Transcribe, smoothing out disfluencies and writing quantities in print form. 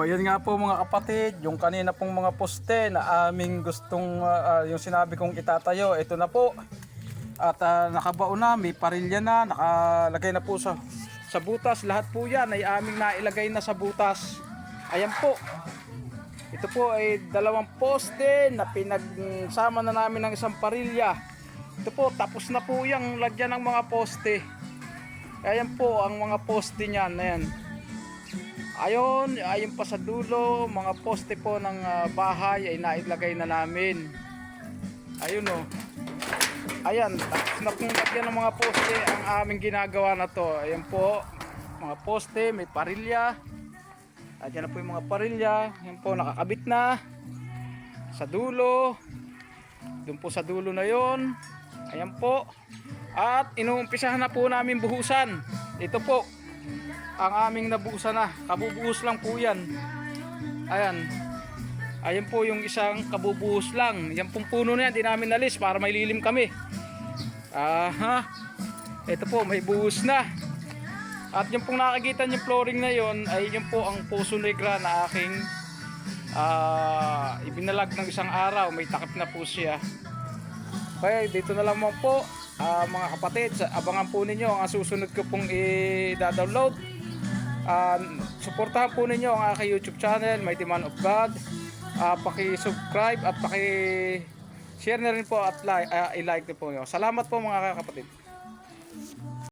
Oh, yan nga po mga kapatid, yung kanina pong mga poste na aming gustong yung sinabi kong itatayo, ito na po. At nakabaon na, may parilya na, nakalagay na po sa butas. Lahat po yan ay aming nailagay na sa butas. Ayan po. Ito po ay dalawang poste na pinagsama na namin ng isang parilya. Ito po, tapos na po yung lagyan ng mga poste. Ayan po ang mga poste niyan, ayan. Ayun pa sa dulo, mga poste po ng bahay ay nailagay na namin. Ayun o. Ayan, tapos na pong lagyan ng mga poste ang aming ginagawa na to. Ayan po, mga poste, may parilya. Ayan na po yung mga parilya. Ayan po, nakakabit na. Sa dulo. Doon po sa dulo na yon. Ayan po. At inuumpisahan na po namin buhusan. Ito po ang aming nabuhusan na. Kabubuhos lang po yan. Ayan. Ayan po yung isang kabubuhos lang. Yan pong puno na yan, di namin nalis para may lilim kami. Aha. Ito po, may buhos na. At yung pong nakikita yung flooring na yon ay yung po ang Poso Negra na aking ibinalag ng isang araw. May takip na po siya. Okay, dito na lang po mga kapatid. Abangan po ninyo ang susunod ko pong i-download. Suportahan po ninyo ang aking YouTube channel, Mighty Man of God. Paki-subscribe at paki-share na rin po at i-like po nyo. Salamat po mga kapatid.